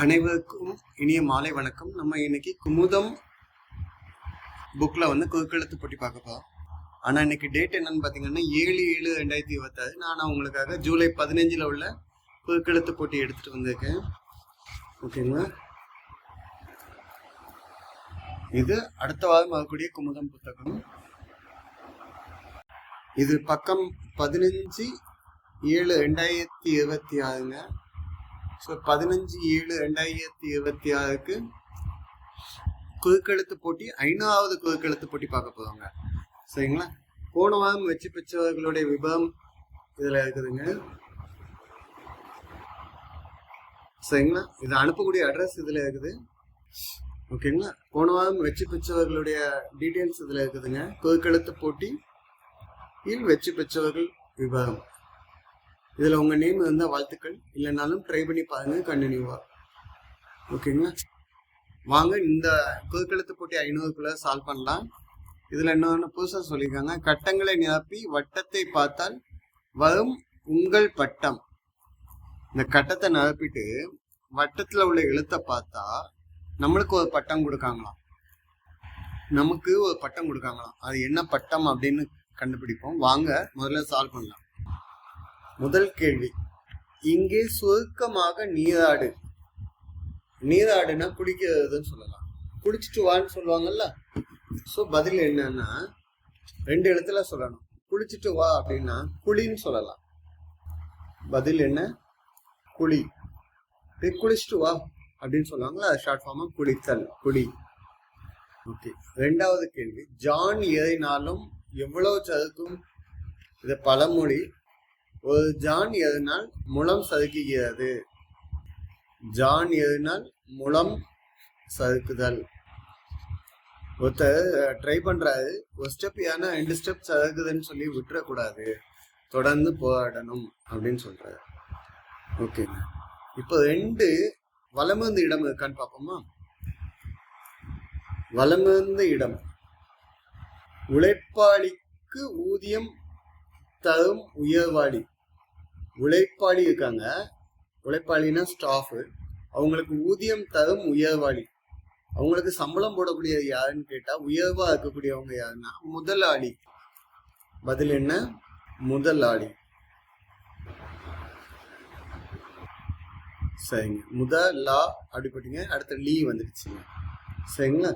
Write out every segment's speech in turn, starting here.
அனைவருக்கும் இனிய மாலை வணக்கம். நம்ம இன்னைக்கு குமுதம் புக்கில் குறுக்கெழுத்து போட்டி பார்க்க போகிறோம். ஆனால் இன்னைக்கு டேட் என்னன்னு பார்த்தீங்கன்னா 7/7/2026. நான் உங்களுக்காக ஜூலை 15 உள்ள குறுக்கெழுத்து போட்டி எடுத்துகிட்டு வந்திருக்கேன். ஓகேங்களா? இது அடுத்த வாரம் வரக்கூடிய குமுதம் புத்தகம். இது பக்கம் 15/7/2026ங்க. ஸோ 15/7/2026க்கு குறுக்கெழுத்து போட்டி 5வது குறுக்கெழுத்து போட்டி பார்க்க போவாங்க. சரிங்களா? போன வாரம் வெற்றி பெற்றவர்களுடைய விபரம் இதில் இருக்குதுங்க. சரிங்களா? இது அனுப்பக்கூடிய அட்ரஸ் இதில் இருக்குது. ஓகேங்களா? போன வாரம் வெற்றி பெற்றவர்களுடைய டீட்டெயில்ஸ் இதில் இருக்குதுங்க. குறுக்கெழுத்து போட்டி வெற்றி பெற்றவர்கள் விபரம். இதில் உங்கள் நேம் இருந்தால் வாழ்த்துக்கள், இல்லைனாலும் ட்ரை பண்ணி பாருங்க கண்டினியூவா. ஓகேங்களா? வாங்க இந்த குறுக்கெழுத்து போட்டி 500க்குள்ள சால்வ் பண்ணலாம். இதில் இன்னொன்று புதுசாக சொல்லியிருக்காங்க. கட்டங்களை நிரப்பி வட்டத்தை பார்த்தால் வரும் உங்கள் பட்டம். இந்த கட்டத்தை நிரப்பிட்டு வட்டத்தில் உள்ள எழுத்தை பார்த்தா நம்மளுக்கு ஒரு பட்டம் கொடுக்காங்களாம். அது என்ன பட்டம் அப்படின்னு கண்டுபிடிப்போம். வாங்க முதல்ல சால்வ் பண்ணலாம். முதல் கேள்வி, இங்கே சுருக்கமாக நீராடு. நீராடுனா குளிக்கிறதுன்னு சொல்லலாம். குளிச்சுட்டு வான்னு சொல்லுவாங்கல்ல. ஸோ பதில் என்னன்னா 2 எழுத்துல சொல்லணும். குளிச்சுட்டு வா அப்படின்னா குளின்னு சொல்லலாம். பதில் என்ன? குளி. குளிச்சுட்டு வா அப்படின்னு சொல்லுவாங்களா, அது ஷார்ட் ஃபார்மா குளித்தல், குளி. ஓகே. 2வது கேள்வி, ஜான் எதைனாலும் எவ்வளவு சறுக்கும். இது பழமொழி. ஒரு ஜான் எதனால் முளம் சறுக்குகிறது. ஜான் எதனால் முளம் சறுக்குதல். ஒருத்தர் ட்ரை பண்றாரு, ஒரு ஸ்டெப் ஏன்னா 2 ஸ்டெப் சறுக்குதுன்னு சொல்லி விட்டுறக்கூடாது, தொடர்ந்து போராடணும் அப்படின்னு சொல்றாரு. ஓகேங்க. இப்போ 2 வலமிருந்த இடம் இருக்கான்னு பார்ப்போமா? வலமிருந்த இடம். உழைப்பாளிக்கு ஊதியம் தரும் உயர்வாளி. உழைப்பாளி இருக்காங்க, உழைப்பாளினா ஸ்டாஃப். அவங்களுக்கு ஊதியம் தரும் உயர்வாளி. அவங்களுக்கு சம்பளம் போடக்கூடியது யாருன்னு கேட்டா உயர்வா இருக்கக்கூடியவங்க யாருன்னா முதலாளி. பதில் என்ன? முதலாளி. சரிங்க. முதலா அப்படி போட்டீங்க, அடுத்த லீ வந்துடுச்சுங்க. சரிங்களா?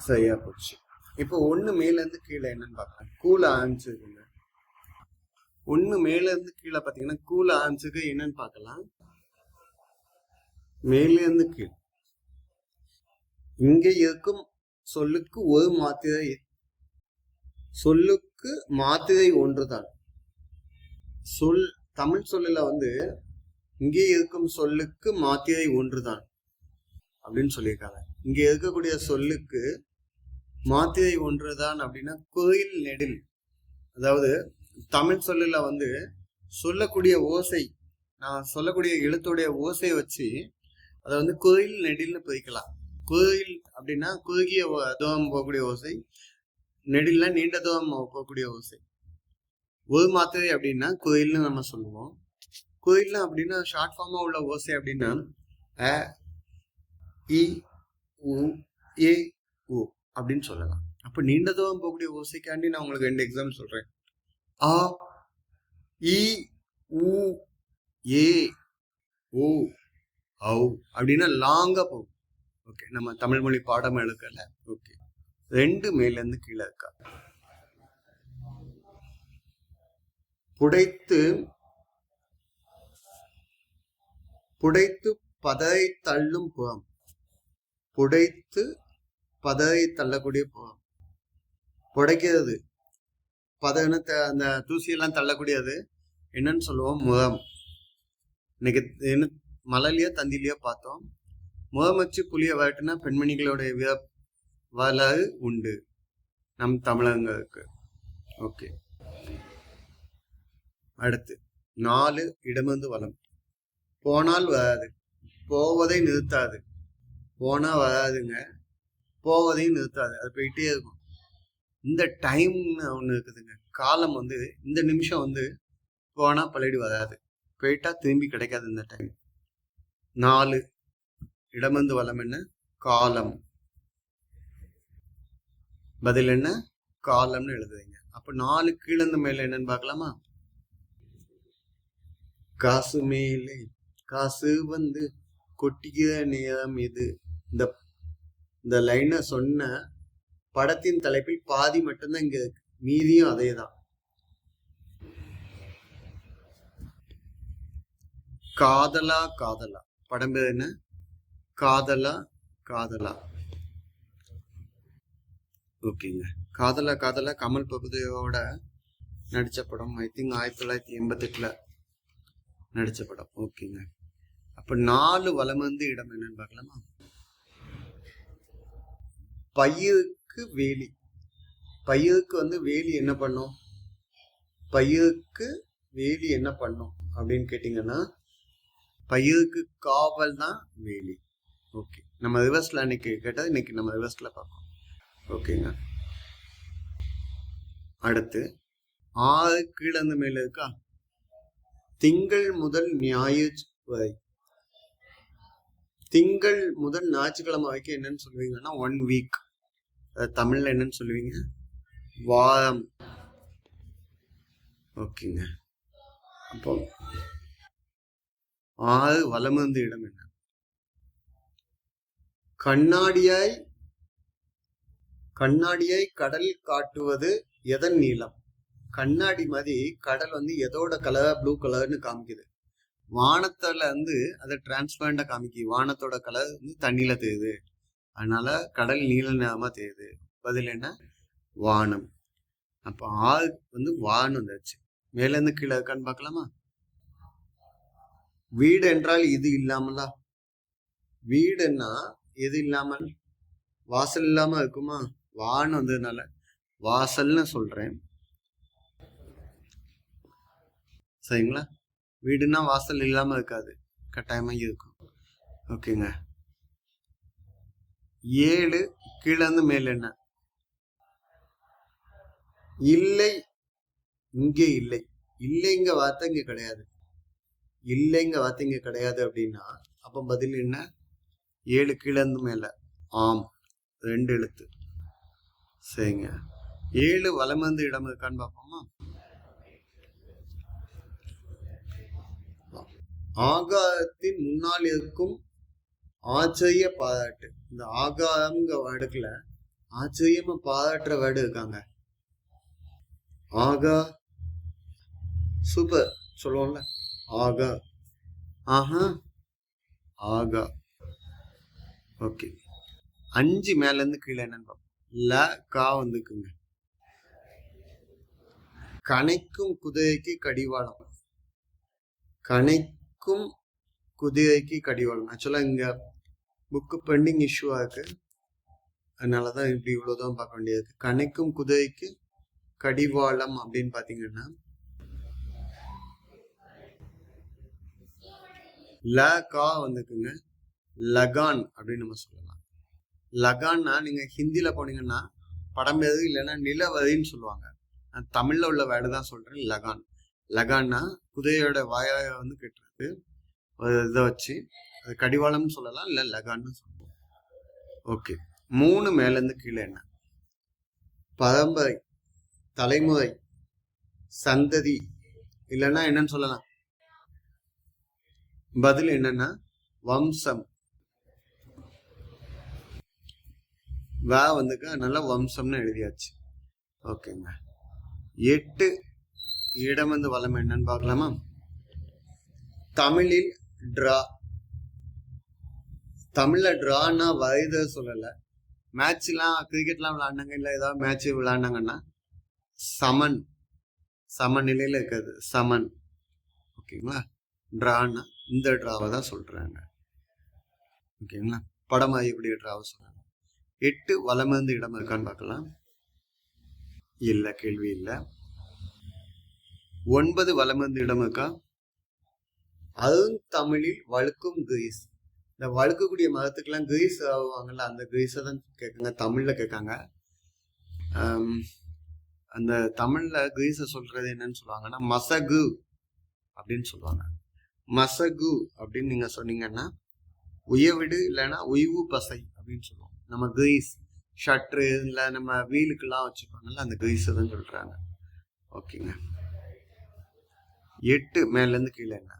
சரியா போச்சு. இப்போ 1 மேல இருந்து கீழே என்னன்னு பார்க்கலாம். கூல ஆரம்பிச்சிருக்குங்க. 1 மேல இருந்து கீழே பாத்தீங்கன்னா கூல ஆரம்பிச்சுக்கு என்னன்னு பார்க்கலாம். மேல இருந்து கீழே இங்கே இருக்கும் சொல்லுக்கு ஒரு மாத்திரை. சொல்லுக்கு மாத்திரை ஒன்றுதான். சொல் தமிழ் சொல்லுல இங்கே இருக்கும் சொல்லுக்கு மாத்திரை ஒன்றுதான் அப்படின்னு சொல்லியிருக்காங்க. இங்க இருக்கக்கூடிய சொல்லுக்கு மாத்திரை ஒன்றுதான் அப்படின்னா கோயில் நெடில். அதாவது தமிழ் சொல்லுல சொல்லக்கூடிய ஓசை, நான் சொல்லக்கூடிய எழுத்துடைய ஓசையை வச்சு அதை கோயில் நெடில்னு பிரிக்கலாம். கோயில் அப்படின்னா குறுகிய தூரம் போகக்கூடிய ஓசை, நெடில்னா நீண்ட தூரம் போகக்கூடிய ஓசை. ஒரு மாத்திரை அப்படின்னா கோயில்னு நம்ம சொல்லுவோம். கோயில்னா அப்படின்னா ஷார்ட் ஃபார்மா உள்ள ஓசை அப்படின்னா அ இ உ ஏ உ அப்படின்னு சொல்லலாம். அப்ப நீண்ட தூரம் போகக்கூடிய ஓசைக்காண்டி நான் உங்களுக்கு 2 எக்ஸாம்பிள் சொல்றேன். ஆ இ உ ஏ ஓ ஔ அப்படின்னா லாங்கா போகும். ஓகே, நம்ம தமிழ் மொழி பாடம் எழுக்கல. ஓகே. 2 மேல இருந்து கீழே இருக்கா. புடைத்து புடைத்து பதரை தள்ளும் புறம். புடைத்து பதரை தள்ளக்கூடிய புறம். புடைக்கிறது, பதனத்தை அந்த தூசியெல்லாம் தள்ளக்கூடியது என்னன்னு சொல்லுவோம்? முகம். இன்னைக்கு என்ன மலையிலயோ தந்திலையோ பார்த்தோம். முகம் வச்சு புளிய வரட்டுனா பெண்மணிகளுடைய வரலாறு உண்டு நம் தமிழங்களுக்கு. ஓகே. அடுத்து 4 இடமிருந்து வலம். போனால் வராது, போவதை நிறுத்தாது. போனா வராதுங்க, போவதையும் நிறுத்தாது, அது போயிட்டே இருக்கும். இந்த டைம்னு ஒண்ணு இருக்குதுங்க, காலம். இந்த நிமிஷம் போனா பழையடி வராது, போயிட்டா திரும்பி கிடைக்காது இந்த டைம். 4 இடமிருந்து வலம் என்ன? காலம். பதில் என்ன? காலம்னு எழுதுவீங்க. அப்ப 4 கீழிருந்து மேல என்னன்னு பார்க்கலாமா? காசு மேலே காசு வந்து கொட்டிக்கிற நேரம் இது. இந்த லைனை சொன்ன படத்தின் தலைப்பில் பாதி மட்டும்தான் இங்க இருக்கு, மீதியும் அதே தான். காதலா காதலா படம் பேர் என்ன? காதலா காதலா. ஓகேங்க. காதலா காதலா கமல் பிரபுதேவோட நடிச்ச படம். ஐ திங்க் 1988 நடிச்ச படம். ஓகேங்க. அப்ப 4 வலம் வந்து இடம் என்னன்னு பார்க்கலாமா? பயிருக்கு வேலி. பயிருக்கு வந்து வேலி என்ன பண்ணும்? பயிருக்கு வேலி என்ன பண்ணும் அப்படின்னு கேட்டீங்கன்னா, பயிருக்கு காவல் தான் வேலி. ஓகே, நம்ம ரிவர்ஸ்ல அன்னைக்கு கேட்டது, இன்னைக்கு நம்ம ரிவர்ஸ்ல பார்ப்போம். ஓகேங்க. அடுத்து 6 கீழே இருந்து மேல இருக்கா? திங்கள் முதல் ஞாயிறு வரை. திங்கள் முதல் ஞாயிற்றுக்கிழமை வரைக்கும் என்னன்னு சொல்லுவீங்கன்னா 1 வீக். தமிழ்ல என்னன்னு சொல்லுவீங்க? வாரம். ஓகேங்க. அப்போ 6 வலமிருந்து இடம் என்ன? கண்ணாடியாய் கடல் காட்டுவது எதன் நீளம்? கண்ணாடி மாதிரி கடல் வந்து எதோட கலர்? ப்ளூ கலர்னு காமிக்குது. வானத்துல வந்து அதை டிரான்ஸ்பரண்டா காமிக்குது. வானத்தோட கலர் வந்து தண்ணியில தெரியுது, அதனால கடல் நீல நிறமா தெரியுது. பதில் என்ன? வானம். அப்ப 6 வந்து வானம் வந்துருச்சு. மேல இருந்து கீழே இருக்கான்னு பார்க்கலாமா? வீடு என்றால் இது இல்லாமலா? வீடுன்னா எது இல்லாமல்? வாசல் இல்லாம இருக்குமா? வானம் வந்ததுனால வாசல்னு சொல்றேன், சரிங்களா? வீடுன்னா வாசல் இல்லாம இருக்காது, கட்டாயமா இருக்கும். ஓகேங்க. 7 கீழே இருந்து மேல என்ன? இல்லை, இங்கே இல்லை. இல்லைங்க வார்த்தை இங்க கிடையாது. இல்லைங்க வார்த்தை இங்க கிடையாது அப்படின்னா அப்ப பதில் என்ன? 7 கீழே இருந்து மேல ஆம், 2 எழுத்து. சரிங்க. 7 வலம் வந்து இடம் இருக்கான்னு பார்ப்போமா? ஆகாரத்தின் முன்னால் இருக்கும் ஆச்சரிய பாராட்டு. இந்த ஆகாரம்ங்கிற வேர்டுக்குல ஆச்சரியமா பாராட்டுற வேர்டு இருக்காங்க. ஆகா, சூப்பர் சொல்லுவோம்ல, ஆகா, ஆஹா, ஆகா. ஓகே. 5 மேல இருந்து கீழே என்னன்னு பார்ப்போம். ல கா வந்துக்குங்க. கணைக்கும் குதிரைக்கு கடிவாளம். கணைக்கும் குதிரைக்கு கடிவாளம். ஆக்சுவலா இங்க புக்கு பெண்டிங் இஷ்யூவா இருக்கு, அதனாலதான் இப்படி இவ்வளவுதான் பார்க்க வேண்டியது. கணைக்கும் குதிரைக்கு கடிவாளம் அப்படின்னு பாத்தீங்கன்னா ல கா வந்துக்குங்க. லகான் அப்படின்னு நம்ம சொல்லலாம். லகான்னா நீங்க ஹிந்தியில போனீங்கன்னா படம் எது இல்லைன்னா நிலவரின்னு சொல்லுவாங்க. நான் தமிழ்ல உள்ள வேர்டு தான் சொல்றேன். லகான். லகான்னா குதிரையோட வாயாய வந்து கெட்டுறது, ஒரு இதை வச்சு அது கடிவாளம்னு சொல்லலாம், இல்ல லகான்னு சொல்லுவோம். ஓகே. 3 மேல இருந்து கீழே என்ன? பரம்பரை, தலைமுறை, சந்ததி, இல்லைன்னா என்னன்னு சொல்லலாம்? பதில் என்னன்னா வம்சம். வந்துக்க, அதனால வம்சம்னு எழுதியாச்சு. ஓகேங்க. 8 இடம் வந்து வலம் என்னன்னு பார்க்கலாமா? தமிழில் டிரா. தமிழ்ல டிரான்னா வயத சொல்லல. மேட்ச்லாம் கிரிக்கெட்லாம் விளையாண்டாங்க, இல்லை ஏதாவது மேட்ச் விளையாண்டாங்கன்னா சமன், சமநிலையில இருக்காது, சமன். ஓகேங்களா? டிரான்னா இந்த டிராவை தான் சொல்றாங்க. ஓகேங்களா? படம் ஆகக்கூடிய டிராவை சொல்றாங்க. 8 வலம் இருந்து இடம் இருக்கான்னு பார்க்கலாம். இல்ல, கேள்வி இல்லை. 9 வலம் இருந்து இடம் இருக்கா? அதுவும் தமிழில் வழுக்கும் கிரீஸ். இந்த வழுக்கக்கூடிய மரத்துக்கெல்லாம் கிரீஸ் ஆகுவாங்கல்ல, அந்த கிரீஸை தான் கேட்காங்க, தமிழ்ல கேட்காங்க. அந்த தமிழ்ல கிரீஸை சொல்றது என்னன்னு சொல்லுவாங்கன்னா மசகு அப்படின்னு சொல்லுவாங்க. மசகு அப்படின்னு நீங்க சொன்னீங்கன்னா உயவிடு இல்லைன்னா உய்வு பசை அப்படின்னு சொல்லுவோம். நம்ம கிரீஸ் ஷட்ரு இல்லை நம்ம வீலுக்கெல்லாம் வச்சுருப்பாங்கல்ல, அந்த கிரீஸ் தான் சொல்றாங்க. ஓகேங்க. 8 மேலேருந்து கீழே என்ன?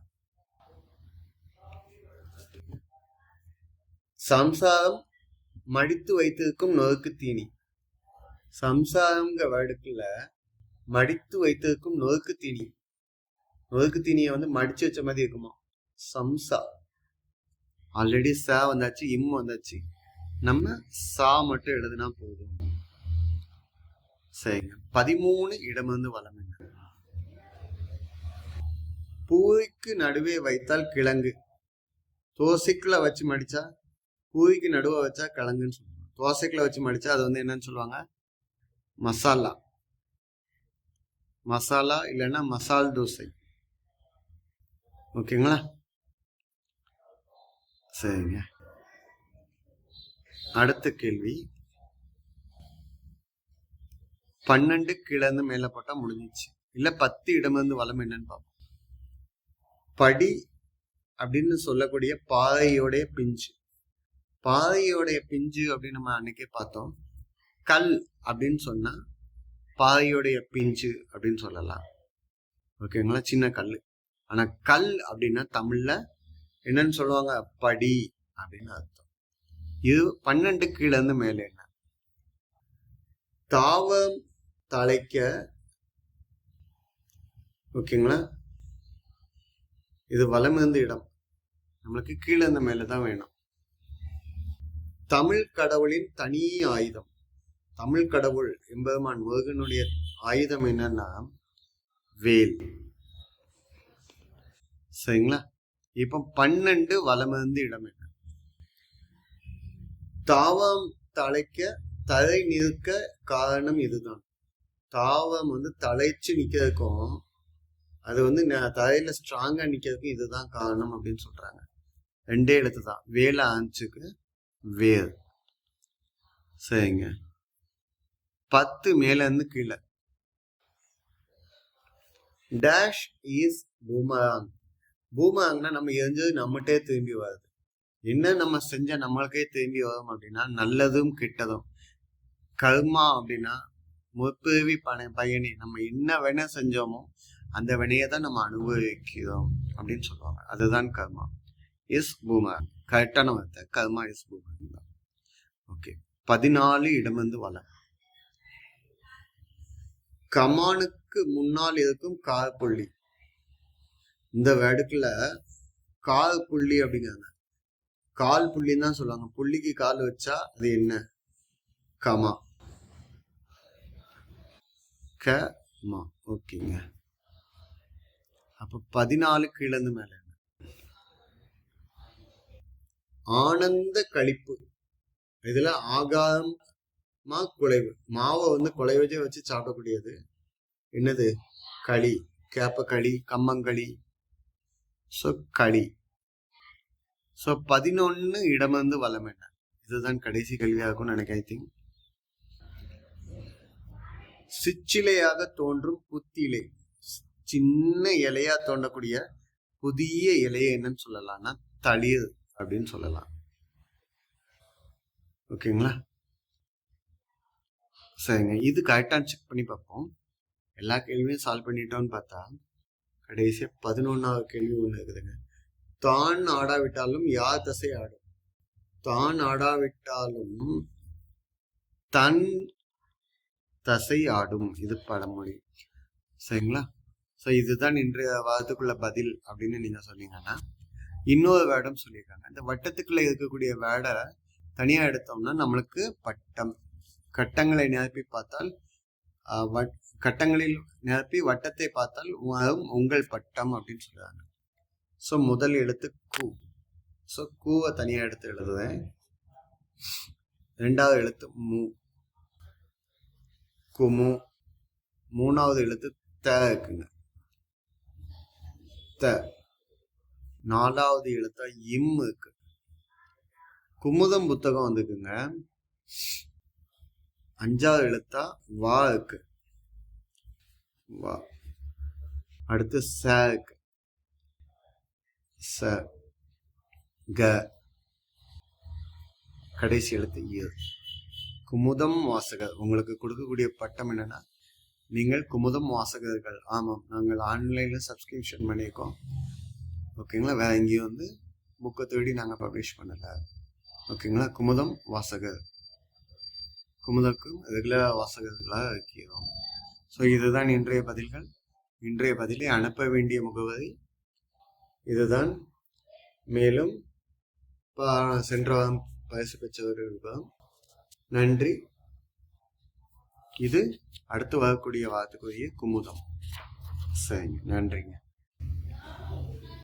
சம்சாரம் மடித்து வைத்திருக்கும் நொறுக்கு தீனி. சம்சாரம்ங்கிற வேர்டுக்குள்ள மடித்து வைத்திருக்கும் நொறுக்கு தீனி. நொறுக்கு தீனியை வந்து மடிச்சு வச்ச மாதிரி இருக்குமா? சம்சா. ஆல்ரெடி ச வந்தாச்சு, இம் வந்தாச்சு, நம்ம சா மட்டும் எழுதுனா போதும். சரிங்க. 13 இடமிருந்து வலம் என்ன? பூரிக்கு நடுவே வைத்தால் கிழங்கு. தோசைக்குள்ள வச்சு மடிச்சா, பூரிக்கு நடுவே வச்சா கிழங்குன்னு சொல்லுவாங்க. தோசைக்குள்ள வச்சு மடிச்சா அது வந்து என்னன்னு சொல்லுவாங்க? மசாலா. மசாலா இல்லைன்னா மசால் தோசை. ஓகேங்களா? சரிங்க. அடுத்த கேள்வி. 12 கீழேருந்து மேல போட்டா முடிஞ்சிச்சு. இல்ல 10 இடமிருந்து வலம் என்னன்னு பார்ப்போம். படி அப்படின்னு சொல்லக்கூடிய பாறையோடைய பிஞ்சு. பாறையோடைய பிஞ்சு அப்படின்னு நம்ம அன்னைக்கே பார்த்தோம். கல் அப்படின்னு சொன்னா பாறையோடைய பிஞ்சு அப்படின்னு சொல்லலாம். ஓகேங்களா? சின்ன கல். ஆனா கல் அப்படின்னா தமிழ்ல என்னன்னு சொல்லுவாங்க? படி அப்படின்னு அர்த்தம். இது 12 கீழேருந்து மேல என்ன? தாவம் தழைக்க. ஓகேங்களா? இது வலம் இருந்து இடம், நம்மளுக்கு கீழே இருந்து மேலதான் வேணும். தமிழ் கடவுளின் தனி ஆயுதம். தமிழ் கடவுள் எம்பெருமான் முருகனுடைய ஆயுதம் என்னன்னா வேல். சரிங்களா? இப்ப 12 வலம் இருந்து இடம் என்ன? தாவம் தழைக்க தலை நிற்க காரணம் இதுதான். தாவம் வந்து தலைச்சு நிக்கிறதுக்கும் அது வந்து தலையில ஸ்ட்ராங்கா நிக்கிறதுக்கும் இதுதான் காரணம் அப்படின்னு சொல்றாங்க. 2 எழுத்து தான். வேல ஆஞ்சுக்கு வேர். சரிங்க. 10 மேல இருந்து கீழே. Dash is boomerang. பூமராங்னா நம்ம எரிஞ்சது நம்மகிட்டே திரும்பி வருது. என்ன நம்ம செஞ்ச நம்மளுக்கே திரும்பி வரும் அப்படின்னா நல்லதும் கெட்டதும். கர்மா அப்படின்னா முற்பிறவி பயணி. நம்ம என்ன வேணா செஞ்சோமோ அந்த வினையை தான் நம்ம அனுபவிக்கிறோம் அப்படின்னு சொல்லுவாங்க. அதுதான் கர்மா. Is boomer. கரெக்டான வார்த்தை. கர்மா இஸ் பூமர். ஓகே. 14 இடமிருந்து வலம். கமானுக்கு முன்னால் இருக்கும் கால் புள்ளி. இந்த வேர்டுக்குள்ள கால் புள்ளி அப்படிங்கிறாங்க. கால் புள்ளின்னு தான் சொல்லுவாங்க. புள்ளிக்கு கால் வச்சா அது என்ன? கமா. கமா. ஓகேங்க. அப்ப 14 கீழந்து மேல என்ன? ஆனந்த கழிப்பு. இதுல ஆகாரமா குலைவு. மாவை வந்து குலைவச்சே வச்சு சாப்பிடக்கூடியது என்னது? களி. கேப்ப களி, கம்மங்களி. ஸோ களி. ஸோ 11 இடமிருந்து வலம் என்ன? இதுதான் கடைசி கேள்வியாகும் நினைக்கிறேன். I think. சிச்சிலையாக தோன்றும் புத்திலை. சின்ன இலையா தோண்டக்கூடிய புதிய இலையை என்னன்னு சொல்லலாம்னா தளிர் அப்படின்னு சொல்லலாம். ஓகேங்களா? சரிங்க. இது கரெக்டாக செக் பண்ணி பார்ப்போம். எல்லா கேள்வியும் சால்வ் பண்ணிட்டோம்னு பார்த்தா கடைசியா 11வது கேள்வி ஒண்ணு இருக்குதுங்க. தான் ஆடாவிட்டாலும் யார் தசை ஆடும்? தான் ஆடாவிட்டாலும் தன் தசை ஆடும். இது பழமொழி. சரிங்களா? ஸோ இதுதான் இன்றைய வாரத்துக்குள்ள பதில் அப்படின்னு நீங்க சொன்னீங்கன்னா இன்னொரு வேர்டும் சொல்லியிருக்காங்க. இந்த வட்டத்துக்குள்ள இருக்கக்கூடிய வேர்டை தனியா எடுத்தோம்னா நம்மளுக்கு பட்டம். கட்டங்களை நிரப்பி பார்த்தால் கட்டங்களில் நிரப்பி வட்டத்தை பார்த்தால் உங்கள் பட்டம் அப்படின்னு சொல்றாங்க. ஸோ முதல் எழுத்து கு. ஸோ கூவை தனியா எடுத்து எழுதுவேன். 2வது எழுத்து மு. குமு. 3வது எழுத்து த இருக்குங்க. த. 4வது எழுத்தா இம் இருக்கு. குமுதம் புத்தகம் வந்துக்குங்க. 5வது எழுத்தா வா இருக்கு. வா. அடுத்து ச இருக்கு. ச. க. கடைசி எழுத்து ஈ. குமுதம் வாசகர். உங்களுக்கு கொடுக்கக்கூடிய பட்டம் என்னன்னா, நீங்கள் குமுதம் வாசகர்கள். ஆமாம், நாங்கள் ஆன்லைனில் சப்ஸ்கிரிப்ஷன் பண்ணியிருக்கோம். ஓகேங்களா? வேற எங்கேயும் வந்து புக்கை தேடி நாங்கள் பப்ளிஷ் பண்ணலை. ஓகேங்களா? குமுதம் வாசகர், குமுதக்கும் ரெகுலர் வாசகர்களாக இருக்கிறோம். ஸோ இதுதான் இன்றைய பதில்கள். இன்றைய பதிலை அனுப்ப வேண்டிய முகவரி இதுதான். மேலும் சென்ற வாரம் பரிசு பெற்றவர்களுக்கு நன்றி. இது அடுத்து வரக்கூடிய வாரத்துக்குரிய குமுதம். சரிங்க, நன்றிங்க.